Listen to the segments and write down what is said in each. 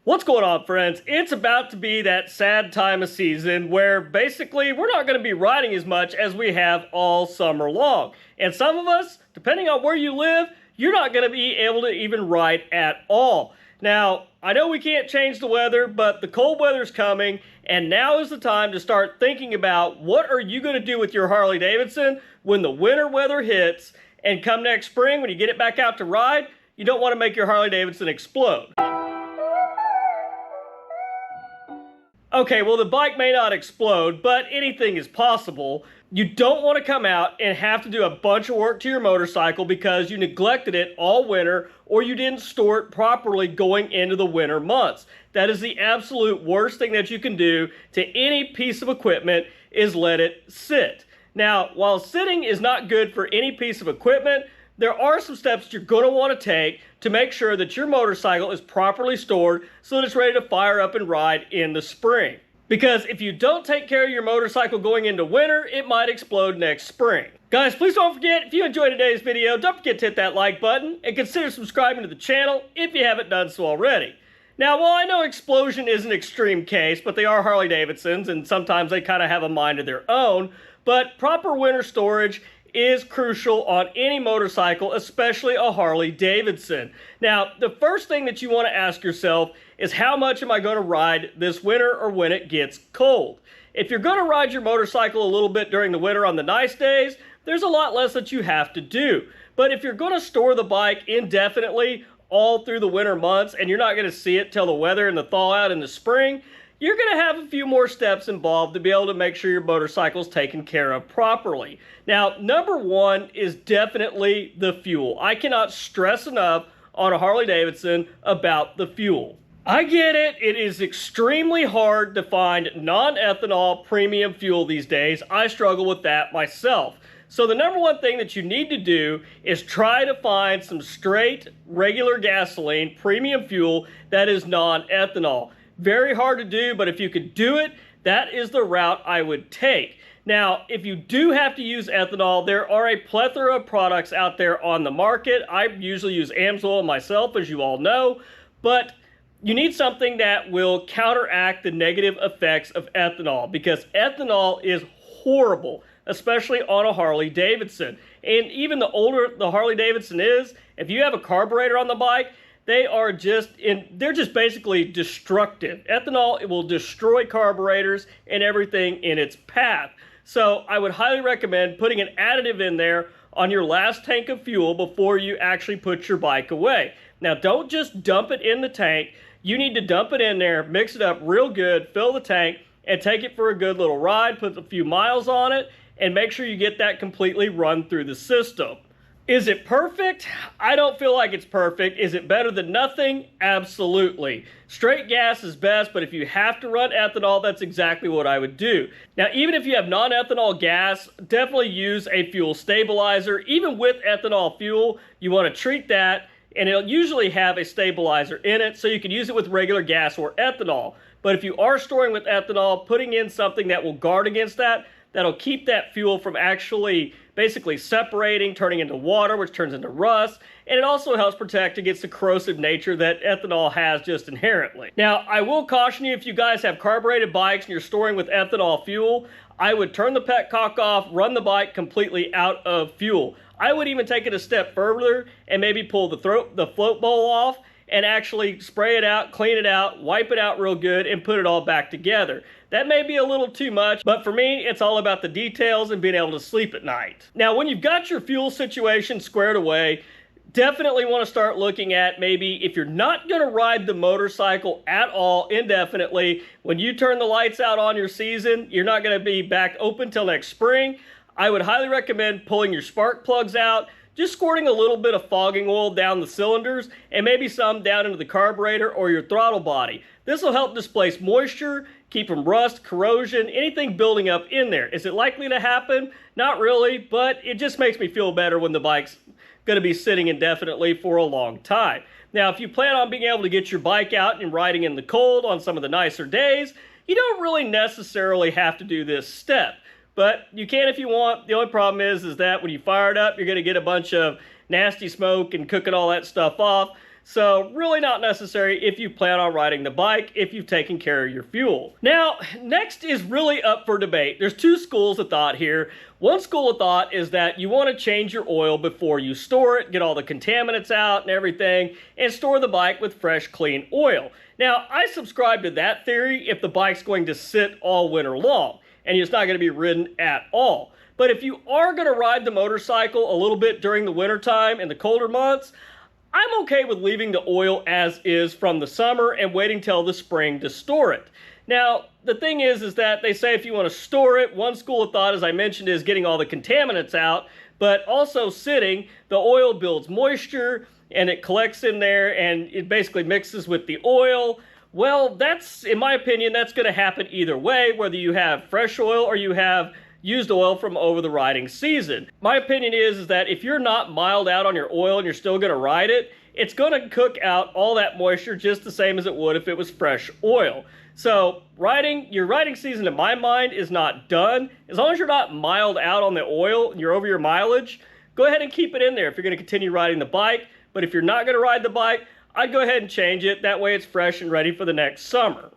What's going on, friends? It's about to be that sad time of season where basically we're not going to be riding as much as we have all summer long. And some of us, depending on where you live, you're not going to be able to even ride at all. Now, I know we can't change the weather, but the cold weather's coming, and now is the time to start thinking about what are you going to do with your Harley-Davidson when the winter weather hits, and come next spring when you get it back out to ride, you don't want to make your Harley-Davidson explode. Okay, well, the bike may not explode, but anything is possible. You don't want to come out and have to do a bunch of work to your motorcycle because you neglected it all winter or you didn't store it properly going into the winter months. That is the absolute worst thing that you can do to any piece of equipment is let it sit. Now, while sitting is not good for any piece of equipment, there are some steps that you're going to want to take to make sure that your motorcycle is properly stored so that it's ready to fire up and ride in the spring. Because if you don't take care of your motorcycle going into winter, it might explode next spring. Guys, please don't forget, if you enjoyed today's video, don't forget to hit that like button and consider subscribing to the channel if you haven't done so already. Now, while I know explosion is an extreme case, but they are Harley-Davidsons and sometimes they kind of have a mind of their own, but proper winter storage is crucial on any motorcycle, especially a Harley-Davidson. Now, the first thing that you want to ask yourself is how much am I going to ride this winter or when it gets cold? If you're going to ride your motorcycle a little bit during the winter on the nice days, there's a lot less that you have to do. But if you're going to store the bike indefinitely all through the winter months and you're not going to see it till the weather and the thaw out in the spring, you're going to have a few more steps involved to be able to make sure your motorcycle is taken care of properly. Now, number one is definitely the fuel. I cannot stress enough on a Harley-Davidson about the fuel. I get it. It is extremely hard to find non-ethanol premium fuel these days. I struggle with that myself. So the number one thing that you need to do is try to find some straight, regular gasoline, premium fuel that is non-ethanol. Very hard to do, but if you could do it, that is the route I would take. Now, if you do have to use ethanol, there are a plethora of products out there on the market. I usually use Amsoil myself, as you all know, but you need something that will counteract the negative effects of ethanol because ethanol is horrible, especially on a Harley-Davidson. And even the older the Harley-Davidson is, if you have a carburetor on the bike, they're just basically destructive. Ethanol, it will destroy carburetors and everything in its path. So I would highly recommend putting an additive in there on your last tank of fuel before you actually put your bike away. Now, don't just dump it in the tank. You need to dump it in there, mix it up real good, fill the tank, and take it for a good little ride, put a few miles on it, and make sure you get that completely run through the system. Is it perfect? I don't feel like it's perfect. Is it better than nothing? Absolutely. Straight gas is best, but if you have to run ethanol, that's exactly what I would do. Now, even if you have non-ethanol gas, definitely use a fuel stabilizer. Even with ethanol fuel, you want to treat that, and it'll usually have a stabilizer in it, so you can use it with regular gas or ethanol. But if you are storing with ethanol, putting in something that will guard against that, that'll keep that fuel from actually basically separating, turning into water, which turns into rust, and it also helps protect against the corrosive nature that ethanol has just inherently. Now, I will caution you, if you guys have carbureted bikes and you're storing with ethanol fuel, I would turn the petcock off, run the bike completely out of fuel. I would even take it a step further and maybe pull the float bowl off and actually spray it out, clean it out, wipe it out real good, and put it all back together. That may be a little too much, but for me, it's all about the details and being able to sleep at night. Now, when you've got your fuel situation squared away, definitely want to start looking at maybe if you're not going to ride the motorcycle at all indefinitely, when you turn the lights out on your season, you're not going to be back open till next spring. I would highly recommend pulling your spark plugs out, just squirting a little bit of fogging oil down the cylinders and maybe some down into the carburetor or your throttle body. This will help displace moisture, keep from rust, corrosion, anything building up in there. Is it likely to happen? Not really, but it just makes me feel better when the bike's going to be sitting indefinitely for a long time. Now, if you plan on being able to get your bike out and riding in the cold on some of the nicer days, you don't really necessarily have to do this step. But you can if you want. The only problem is that when you fire it up, you're going to get a bunch of nasty smoke and cooking all that stuff off. So really not necessary if you plan on riding the bike, if you've taken care of your fuel. Now, next is really up for debate. There's two schools of thought here. One school of thought is that you want to change your oil before you store it, get all the contaminants out and everything, and store the bike with fresh, clean oil. Now, I subscribe to that theory if the bike's going to sit all winter long, and it's not going to be ridden at all. But if you are going to ride the motorcycle a little bit during the winter time and the colder months, I'm okay with leaving the oil as is from the summer and waiting till the spring to store it. Now, the thing is that they say if you want to store it, one school of thought, as I mentioned, is getting all the contaminants out, but also sitting, the oil builds moisture and it collects in there and it basically mixes with the oil. Well, that's, in my opinion, that's going to happen either way, whether you have fresh oil or you have used oil from over the riding season. My opinion is that if you're not mild out on your oil and you're still going to ride it, it's going to cook out all that moisture just the same as it would if it was fresh oil. So your riding season, in my mind, is not done. As long as you're not mild out on the oil and you're over your mileage, go ahead and keep it in there if you're going to continue riding the bike. But if you're not going to ride the bike, I'd go ahead and change it. That way it's fresh and ready for the next summer.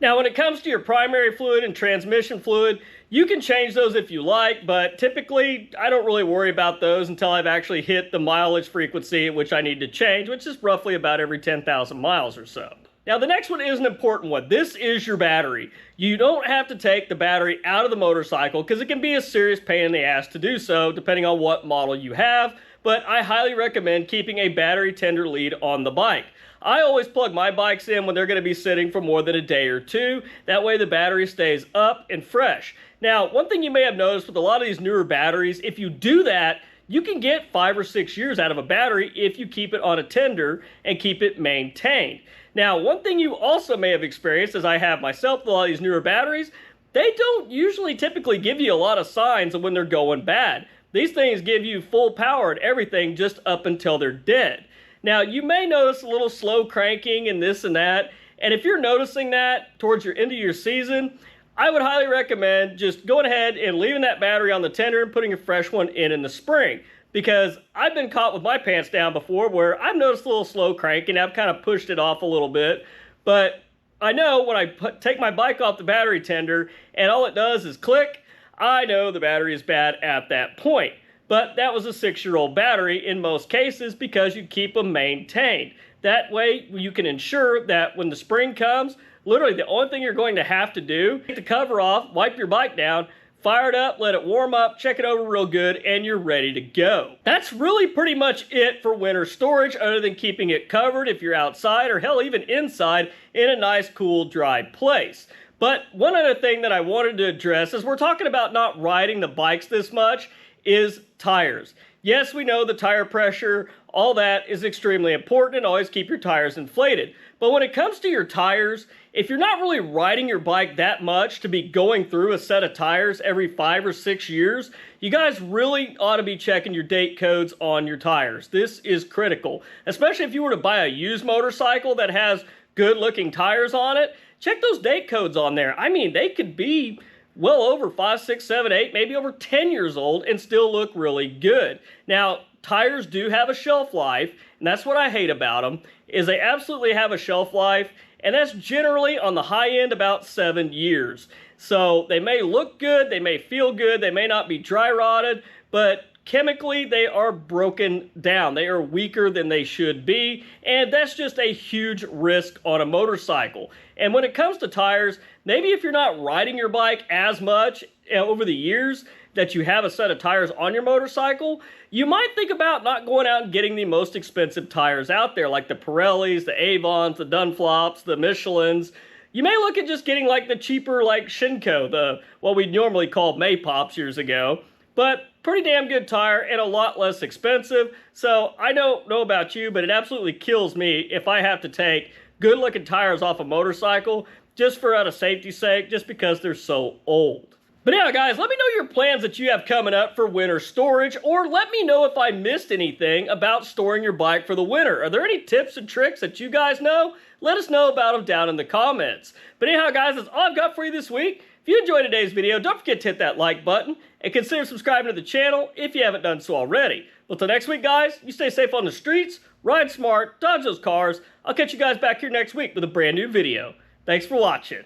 Now, when it comes to your primary fluid and transmission fluid, you can change those if you like, but typically I don't really worry about those until I've actually hit the mileage frequency at which I need to change, which is roughly about every 10,000 miles or so. Now, the next one is an important one. This is your battery. You don't have to take the battery out of the motorcycle because it can be a serious pain in the ass to do so, depending on what model you have, but I highly recommend keeping a battery tender lead on the bike. I always plug my bikes in when they're going to be sitting for more than a day or two. That way the battery stays up and fresh. Now, one thing you may have noticed with a lot of these newer batteries, if you do that, you can get 5 or 6 years out of a battery if you keep it on a tender and keep it maintained. Now, one thing you also may have experienced, as I have myself with a lot of these newer batteries, they don't usually typically give you a lot of signs of when they're going bad. These things give you full power and everything just up until they're dead. Now, you may notice a little slow cranking and this and that, and if you're noticing that towards your end of your season, I would highly recommend just going ahead and leaving that battery on the tender and putting a fresh one in the spring. Because I've been caught with my pants down before where I've noticed a little slow cranking. I've kind of pushed it off a little bit, but I know when I take my bike off the battery tender and all it does is click, I know the battery is bad at that point. But that was a 6-year-old battery in most cases because you keep them maintained. That way you can ensure that when the spring comes, literally the only thing you're going to have to do, take the cover off, wipe your bike down, fire it up, let it warm up, check it over real good, and you're ready to go. That's really pretty much it for winter storage, other than keeping it covered if you're outside or hell, even inside in a nice, cool, dry place. But one other thing that I wanted to address, as we're talking about not riding the bikes this much, is tires. Yes, we know the tire pressure, all that is extremely important, and always keep your tires inflated. But when it comes to your tires, if you're not really riding your bike that much to be going through a set of tires every 5 or 6 years, you guys really ought to be checking your date codes on your tires. This is critical, especially if you were to buy a used motorcycle that has good looking tires on it. Check those date codes on there. I mean, they could be well over 5, 6, 7, 8, maybe over 10 years old and still look really good. Now, tires do have a shelf life, and that's what I hate about them, is they absolutely have a shelf life, and that's generally on the high end about 7 years. So they may look good, they may feel good, they may not be dry rotted, but chemically they are broken down. They are weaker than they should be, and that's just a huge risk on a motorcycle. And when it comes to tires, maybe if you're not riding your bike as much over the years that you have a set of tires on your motorcycle, you might think about not going out and getting the most expensive tires out there, like the Pirellis, the Avons, the Dunflops, the Michelins. You may look at just getting like the cheaper like Shinko, what we normally called Maypops years ago, but pretty damn good tire and a lot less expensive. So I don't know about you, but it absolutely kills me if I have to take good looking tires off a motorcycle just for out of safety's sake, just because they're so old. But yeah, guys, let me know your plans that you have coming up for winter storage, or let me know if I missed anything about storing your bike for the winter. Are there any tips and tricks that you guys know? Let us know about them down in the comments. But anyhow, guys, that's all I've got for you this week. If If you enjoyed today's video, don't forget to hit that like button and consider subscribing to the channel if you haven't done so already. Well, till next week, guys, you stay safe on the streets, ride smart, dodge those cars. I'll catch you guys back here next week with a brand new video. Thanks for watching.